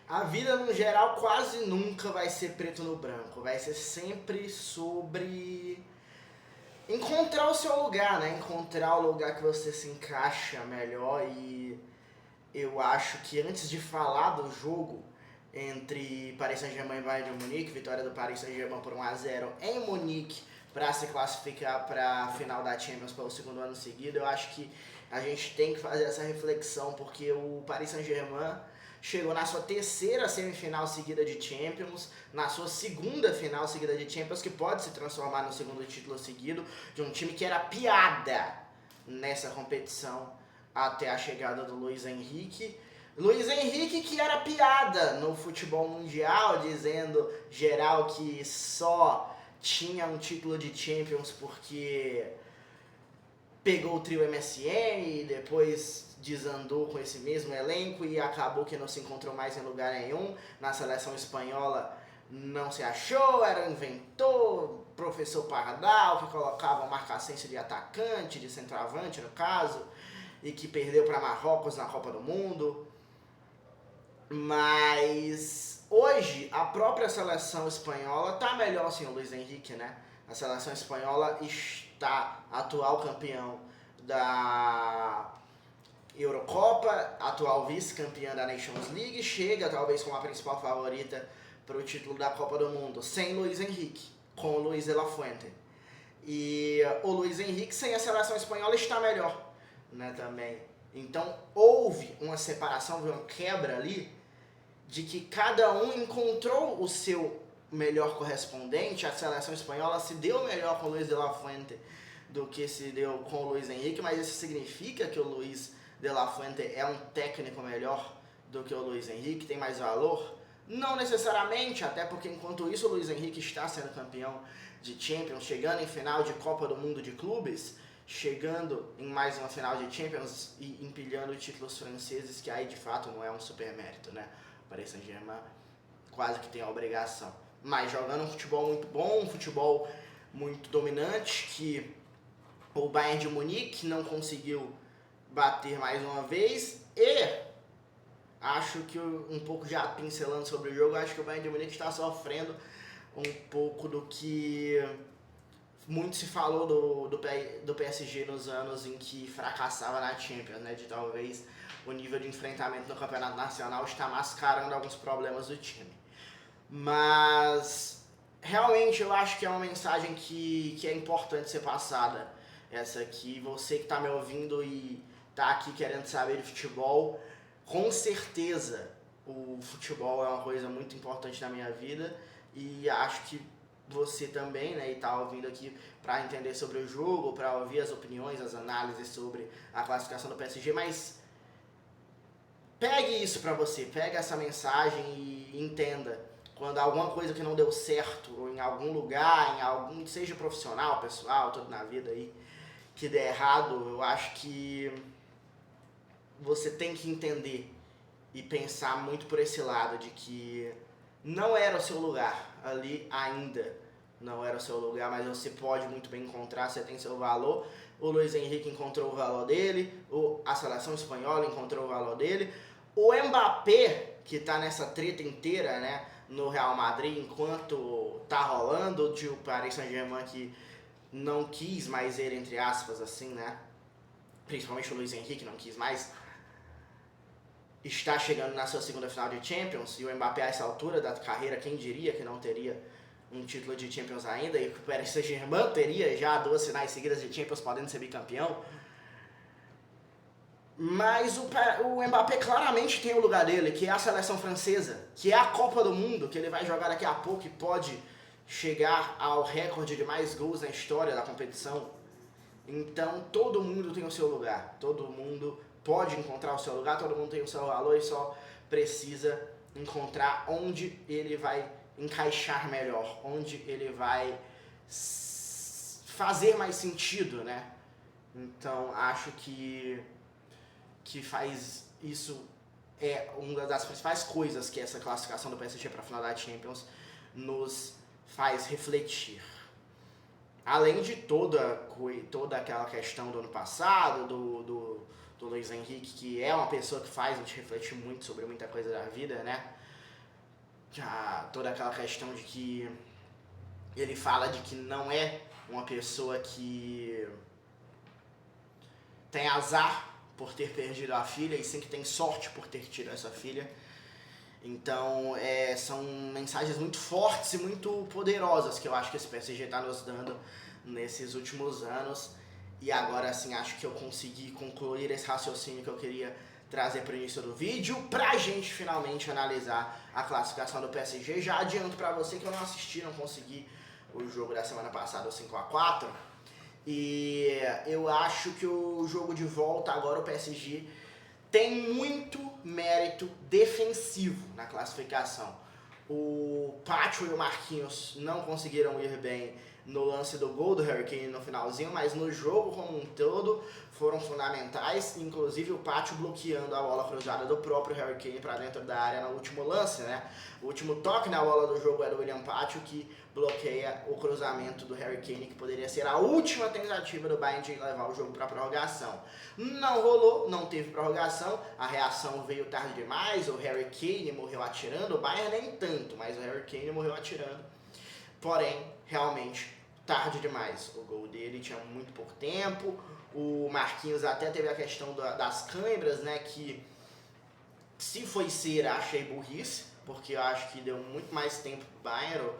A vida, no geral, quase nunca vai ser preto no branco. Vai ser sempre sobre encontrar o seu lugar, né? Encontrar o lugar que você se encaixa melhor. E eu acho que antes de falar do jogo entre Paris Saint-Germain e Bayern de Munique, vitória do Paris Saint-Germain por 1-0 em Munique para se classificar para a final da Champions pelo segundo ano seguido, eu acho que a gente tem que fazer essa reflexão, porque o Paris Saint-Germain chegou na sua terceira semifinal seguida de Champions, na sua segunda final seguida de Champions, que pode se transformar no segundo título seguido de um time que era piada nessa competição até a chegada do Luiz Henrique. Luiz Henrique que era piada no futebol mundial, dizendo geral que só tinha um título de Champions porque pegou o trio MSN e depois desandou com esse mesmo elenco e acabou que não se encontrou mais em lugar nenhum. Na seleção espanhola não se achou, era inventor, professor Pardal, que colocava marcação de atacante, de centroavante no caso, e que perdeu para Marrocos na Copa do Mundo. Mas hoje a própria seleção espanhola está melhor sem o Luiz Henrique, né? A seleção espanhola está atual campeão da Eurocopa, atual vice-campeã da Nations League, chega talvez como a principal favorita para o título da Copa do Mundo, sem Luiz Henrique, com o Luiz de la Fuente. E o Luiz Henrique sem a seleção espanhola está melhor, né, também. Então houve uma separação, uma quebra ali, de que cada um encontrou o seu melhor correspondente. A seleção espanhola se deu melhor com o Luiz de la Fuente do que se deu com o Luiz Henrique, mas isso significa que o Luiz de la Fuente é um técnico melhor do que o Luiz Henrique, tem mais valor? Não necessariamente, até porque enquanto isso o Luiz Henrique está sendo campeão de Champions, chegando em final de Copa do Mundo de Clubes, chegando em mais uma final de Champions e empilhando títulos franceses, que aí de fato não é um super mérito, né? O Paris Saint-Germain quase que tem a obrigação. Mas jogando um futebol muito bom, um futebol muito dominante, que o Bayern de Munique não conseguiu bater mais uma vez. E acho que um pouco já pincelando sobre o jogo, acho que o Bayern de Munique está sofrendo um pouco do que muito se falou do PSG nos anos em que fracassava na Champions, né? De talvez o nível de enfrentamento no Campeonato Nacional está mascarando alguns problemas do time. Mas realmente eu acho que é uma mensagem que é importante ser passada. Essa aqui, você que está me ouvindo e está aqui querendo saber de futebol, com certeza o futebol é uma coisa muito importante na minha vida e acho que você também, né, e tá ouvindo aqui para entender sobre o jogo, para ouvir as opiniões, as análises sobre a classificação do PSG, mas pegue isso para você, pegue essa mensagem e entenda. Quando alguma coisa que não deu certo, ou em algum lugar, em algum, seja profissional, pessoal, tudo na vida aí, que der errado, eu acho que você tem que entender e pensar muito por esse lado de que não era o seu lugar ali ainda, não era o seu lugar, mas você pode muito bem encontrar, você tem seu valor. O Luiz Henrique encontrou o valor dele, a seleção espanhola encontrou o valor dele, o Mbappé, que tá nessa treta inteira, né, no Real Madrid, enquanto tá rolando, o Paris Saint-Germain que não quis mais ele, entre aspas, assim, né, principalmente o Luiz Henrique não quis mais, está chegando na sua segunda final de Champions, e o Mbappé a essa altura da carreira, quem diria que não teria um título de Champions ainda, e que o Paris Saint-Germain teria já 2 finais seguidas de Champions, podendo ser bicampeão. Mas o Mbappé claramente tem o lugar dele, que é a seleção francesa, que é a Copa do Mundo, que ele vai jogar daqui a pouco e pode chegar ao recorde de mais gols na história da competição. Então todo mundo tem o seu lugar, todo mundo pode encontrar o seu lugar, todo mundo tem o seu valor e só precisa encontrar onde ele vai encaixar melhor, onde ele vai fazer mais sentido, né? Então acho que faz isso é uma das principais coisas que essa classificação do PSG para a final da Champions nos faz refletir. Além de toda aquela questão do ano passado, do Luiz Henrique, que é uma pessoa que faz a gente refletir muito sobre muita coisa da vida, né? toda aquela questão de que ele fala de que não é uma pessoa que tem azar por ter perdido a filha, e sim que tem sorte por ter tido essa filha. Então, são mensagens muito fortes e muito poderosas que eu acho que esse PSG está nos dando nesses últimos anos. E agora, assim, acho que eu consegui concluir esse raciocínio que eu queria trazer para o início do vídeo, pra gente finalmente analisar a classificação do PSG. Já adianto para você que eu não assisti, não consegui o jogo da semana passada, o 5-4. E eu acho que o jogo de volta agora, o PSG tem muito mérito defensivo na classificação. O Pacho e o Marquinhos não conseguiram ir bem no lance do gol do Harry Kane no finalzinho, mas no jogo como um todo foram fundamentais, inclusive o Pacho bloqueando a bola cruzada do próprio Harry Kane para dentro da área no último lance, né? O último toque na bola do jogo é do William Pacho, que bloqueia o cruzamento do Harry Kane, que poderia ser a última tentativa do Bayern de levar o jogo para prorrogação. Não rolou, não teve prorrogação, a reação veio tarde demais, o Harry Kane morreu atirando, o Bayern nem tanto, mas o Harry Kane morreu atirando. Porém, realmente, tarde demais. O gol dele tinha muito pouco tempo. O Marquinhos até teve a questão das câimbras, né? Que, se foi cera, achei burrice, porque eu acho que deu muito mais tempo pro Bayern.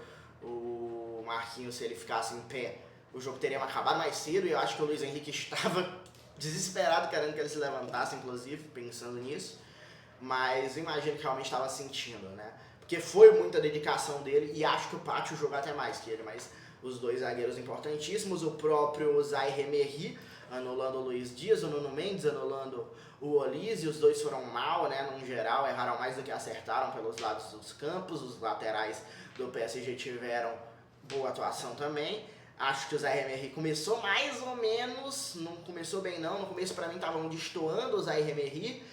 O Marquinhos, se ele ficasse em pé, o jogo teria acabado mais cedo. E eu acho que o Luiz Henrique estava desesperado, querendo que ele se levantasse, inclusive, pensando nisso. Mas eu imagino que realmente estava sentindo, né? Porque foi muita dedicação dele, e acho que o Pacho jogou até mais que ele, mas os dois zagueiros importantíssimos, o próprio Zaire Emery anulando o Luiz Dias, o Nuno Mendes anulando o Olise, os dois foram mal, né, no geral, erraram mais do que acertaram pelos lados dos campos, os laterais do PSG tiveram boa atuação também. Acho que o Zaire Emery começou mais ou menos, não começou bem não, no começo pra mim estavam destoando o Zaire Emery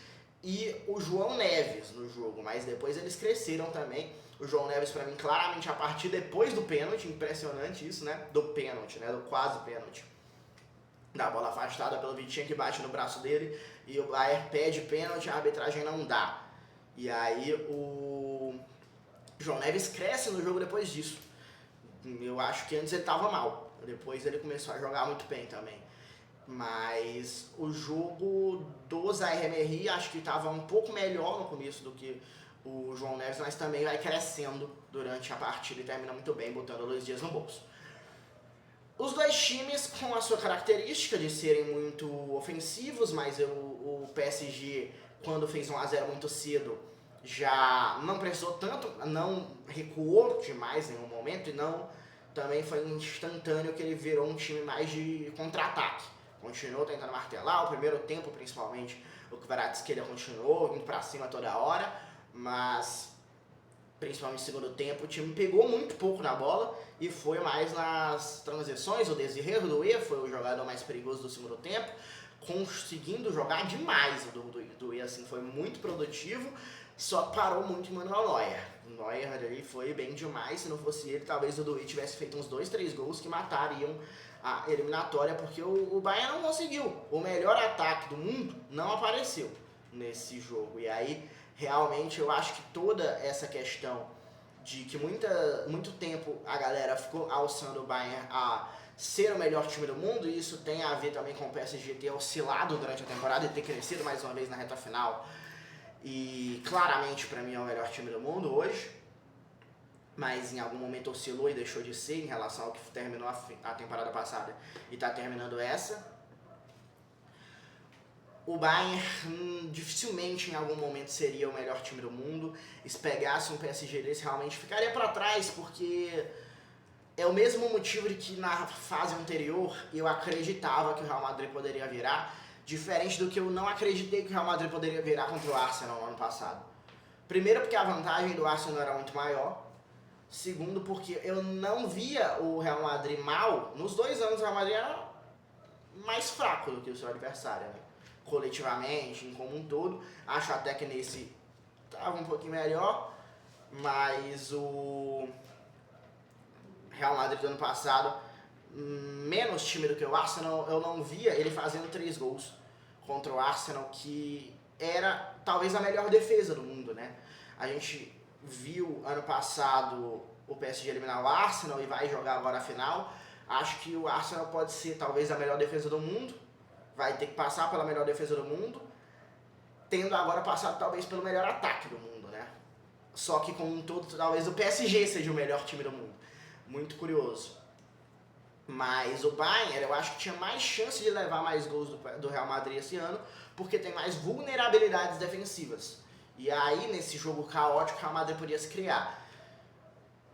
e o João Neves no jogo, mas depois eles cresceram também. O João Neves, pra mim, claramente a partir depois do pênalti, impressionante isso, né? Do pênalti, né? Do quase pênalti. Da bola afastada pelo Vitinha, que bate no braço dele, e o Bayern pede pênalti, a arbitragem não dá. E aí o João Neves cresce no jogo depois disso. Eu acho que antes ele tava mal, depois ele começou a jogar muito bem também. Mas o jogo do Zaire Emery acho que estava um pouco melhor no começo do que o João Neves, mas também vai crescendo durante a partida e termina muito bem, botando o Luiz Dias no bolso. Os dois times com a sua característica de serem muito ofensivos, mas o PSG, quando fez 1-0 muito cedo, já não precisou tanto, não recuou demais em nenhum momento, e não também foi instantâneo que ele virou um time mais de contra-ataque. Continuou tentando martelar, o primeiro tempo principalmente, o Kvaratskhelia continuou indo pra cima toda hora, mas principalmente no segundo tempo o time pegou muito pouco na bola e foi mais nas transições. O Desiré Doué foi o jogador mais perigoso do segundo tempo, conseguindo jogar demais. O Doué assim, foi muito produtivo, só parou muito em Manuel Neuer. O Neuer ali foi bem demais, se não fosse ele, talvez o Doué tivesse feito uns 2-3 gols que matariam a eliminatória, porque o Bayern não conseguiu. O melhor ataque do mundo não apareceu nesse jogo. E aí, realmente, eu acho que toda essa questão de que muito tempo a galera ficou alçando o Bayern a ser o melhor time do mundo, e isso tem a ver também com o PSG ter oscilado durante a temporada e ter crescido mais uma vez na reta final. E claramente, pra mim, é o melhor time do mundo hoje. Mas em algum momento oscilou e deixou de ser em relação ao que terminou a temporada passada e está terminando essa. O Bayern dificilmente em algum momento seria o melhor time do mundo. Se pegasse um PSG desse, realmente ficaria para trás, porque é o mesmo motivo de que na fase anterior eu acreditava que o Real Madrid poderia virar, diferente do que eu não acreditei que o Real Madrid poderia virar contra o Arsenal no ano passado. Primeiro porque a vantagem do Arsenal era muito maior. Segundo, porque eu não via o Real Madrid mal. Nos 2 anos o Real Madrid era mais fraco do que o seu adversário, né? Coletivamente, em como um todo. Acho até que nesse estava um pouquinho melhor, mas o Real Madrid do ano passado, menos time do que o Arsenal, eu não via ele fazendo 3 gols contra o Arsenal, que era talvez a melhor defesa do mundo, né? A gente viu ano passado o PSG eliminar o Arsenal e vai jogar agora a final, acho que o Arsenal pode ser talvez a melhor defesa do mundo, vai ter que passar pela melhor defesa do mundo, tendo agora passado talvez pelo melhor ataque do mundo, né? Só que com um todo, talvez o PSG seja o melhor time do mundo. Muito curioso. Mas o Bayern, eu acho que tinha mais chance de levar mais gols do Real Madrid esse ano, porque tem mais vulnerabilidades defensivas. E aí, nesse jogo caótico, o Real Madrid podia se criar.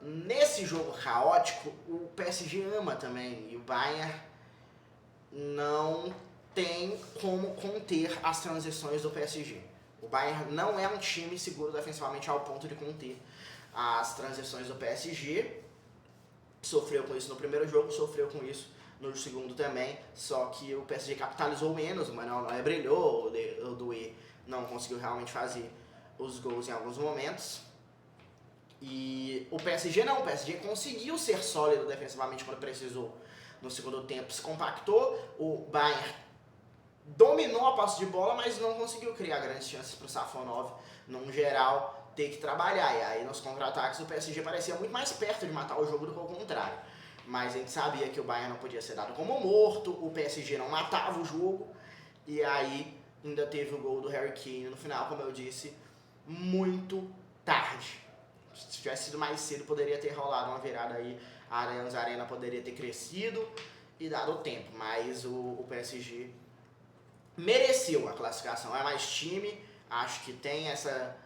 Nesse jogo caótico, o PSG ama também, e o Bayern não tem como conter as transições do PSG. O Bayern não é um time seguro defensivamente ao ponto de conter as transições do PSG. Sofreu com isso no primeiro jogo, sofreu com isso no segundo também, só que o PSG capitalizou menos, o Manuel Neuer brilhou, o Doué não conseguiu realmente fazer os gols em alguns momentos. E o PSG não, o PSG conseguiu ser sólido defensivamente quando precisou. No segundo tempo se compactou, o Bayern dominou a posse de bola, mas não conseguiu criar grandes chances para o Safonov, num geral, ter que trabalhar. E aí nos contra-ataques o PSG parecia muito mais perto de matar o jogo do que o contrário. Mas a gente sabia que o Bayern não podia ser dado como morto, o PSG não matava o jogo, e aí ainda teve o gol do Harry Kane no final, como eu disse, muito tarde. Se tivesse sido mais cedo, poderia ter rolado uma virada aí, a Allianz Arena poderia ter crescido e dado tempo, mas o PSG mereceu a classificação, é mais time, acho que tem essa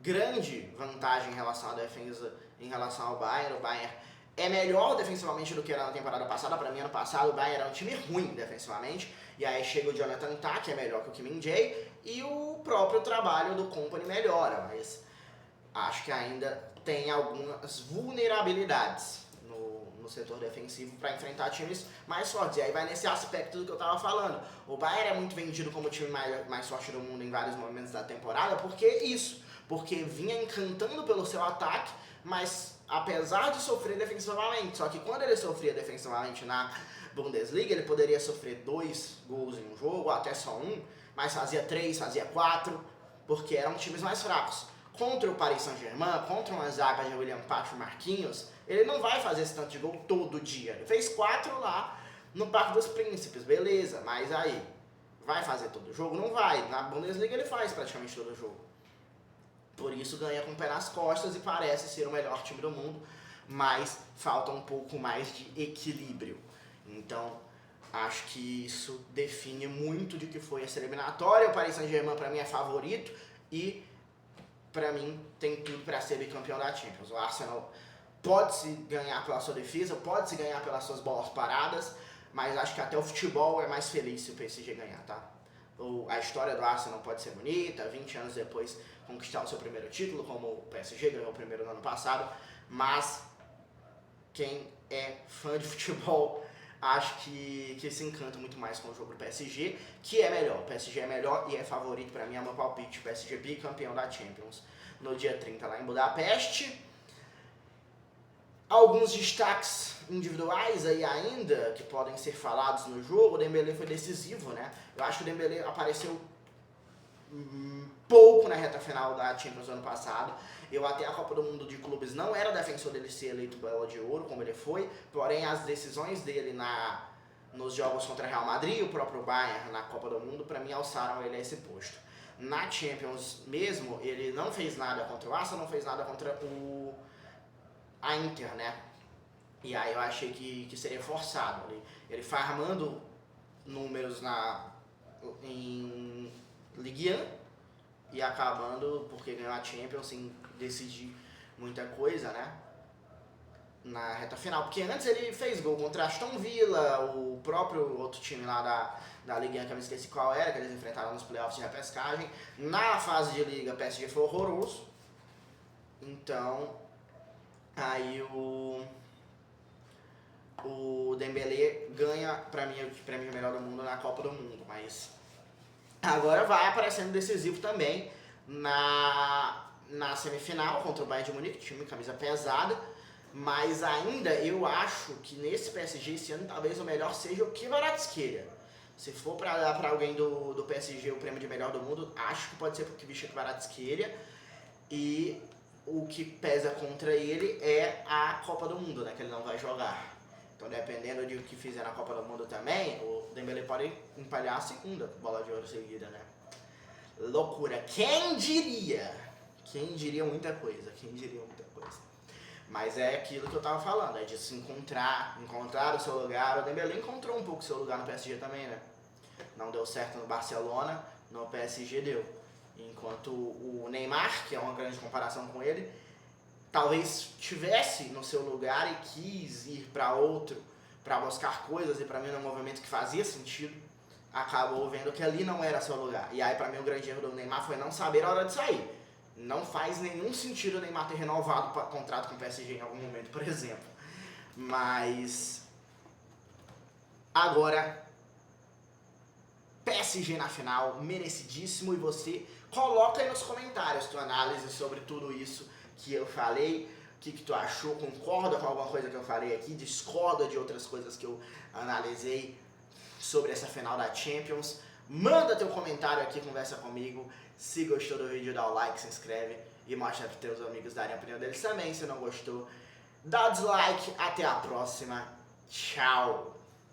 grande vantagem em relação à defesa, em relação ao Bayern. O Bayern é melhor defensivamente do que era na temporada passada. Para mim, ano passado, o Bayern era um time ruim defensivamente, e aí chega o Jonathan Tah, que é melhor que o Kim Min-jae, e o próprio trabalho do Kompany melhora, mas acho que ainda tem algumas vulnerabilidades no setor defensivo para enfrentar times mais fortes. E aí vai nesse aspecto do que eu tava falando. O Bayern é muito vendido como o time mais forte do mundo em vários momentos da temporada, porque isso, porque vinha encantando pelo seu ataque, mas apesar de sofrer defensivamente, só que quando ele sofria defensivamente na Bundesliga, ele poderia sofrer 2 gols em um jogo, até só um, mas fazia 3, fazia 4, porque eram times mais fracos. Contra o Paris Saint-Germain, contra uma zaga de William Pacho e Marquinhos, ele não vai fazer esse tanto de gol todo dia. Ele fez 4 lá no Parque dos Príncipes, beleza, mas aí, vai fazer todo jogo? Não vai. Na Bundesliga ele faz praticamente todo jogo. Por isso ganha com o pé nas costas e parece ser o melhor time do mundo, mas falta um pouco mais de equilíbrio. Então, acho que isso define muito de que foi essa eliminatória. O Paris Saint-Germain para mim é favorito e para mim tem tudo para ser bicampeão da Champions. O Arsenal pode se ganhar pela sua defesa, pode se ganhar pelas suas bolas paradas, mas acho que até o futebol é mais feliz se o PSG ganhar, tá? A história do Arsenal pode ser bonita, 20 anos depois conquistar o seu primeiro título, como o PSG ganhou o primeiro no ano passado, mas quem é fã de futebol acho que se encanta muito mais com o jogo do PSG, que é melhor. O PSG é melhor e é favorito para mim, é meu palpite. O PSG bicampeão da Champions no dia 30 lá em Budapeste. Alguns destaques individuais aí ainda que podem ser falados no jogo. O Dembélé foi decisivo, né? Eu acho que o Dembélé apareceu pouco na reta final da Champions do ano passado. Eu até a Copa do Mundo de Clubes não era defensor dele ser eleito Bola de Ouro, como ele foi, porém as decisões dele nos jogos contra Real Madrid e o próprio Bayern na Copa do Mundo, para mim, alçaram ele a esse posto. Na Champions mesmo, ele não fez nada contra o Arsenal, não fez nada contra a Inter, né? E aí eu achei que seria forçado. Ele foi armando números em Ligue 1 e acabando porque ganhou a Champions sem decidir muita coisa, né? Na reta final. Porque antes ele fez gol contra Aston Villa, o próprio outro time lá da Ligue 1, que eu me esqueci qual era, que eles enfrentaram nos playoffs de repescagem. Na fase de Liga, o PSG foi horroroso. Então, aí o Dembélé ganha, pra mim, o prêmio de melhor do mundo na Copa do Mundo, mas agora vai aparecendo decisivo também na semifinal contra o Bayern de Munique, time camisa pesada, mas ainda eu acho que nesse PSG esse ano talvez o melhor seja o Kvaratskhelia. Se for para dar para alguém do PSG o prêmio de melhor do mundo, acho que pode ser pro Kvaratskhelia. E o que pesa contra ele é a Copa do Mundo, né? Que ele não vai jogar. Então, dependendo de o que fizer na Copa do Mundo também, o Dembélé pode empalhar a segunda bola de ouro seguida, né? Loucura. Quem diria? Quem diria muita coisa? Quem diria muita coisa? Mas é aquilo que eu tava falando, é de se encontrar o seu lugar. O Dembélé encontrou um pouco o seu lugar no PSG também, né? Não deu certo no Barcelona, no PSG deu. Enquanto o Neymar, que é uma grande comparação com ele, talvez tivesse no seu lugar e quis ir para outro, para buscar coisas, e para mim, num movimento que fazia sentido, acabou vendo que ali não era seu lugar. E aí, para mim, o grande erro do Neymar foi não saber a hora de sair. Não faz nenhum sentido o Neymar ter renovado o contrato com o PSG em algum momento, por exemplo. Mas agora, PSG na final, merecidíssimo. E você coloca aí nos comentários tua análise sobre tudo isso que eu falei. O que tu achou? Concorda com alguma coisa que eu falei aqui? Discorda de outras coisas que eu analisei sobre essa final da Champions? Manda teu comentário aqui, conversa comigo. Se gostou do vídeo, dá o like, se inscreve e mostra para teus amigos darem a opinião deles também. Se não gostou, dá o dislike. Até a próxima. Tchau!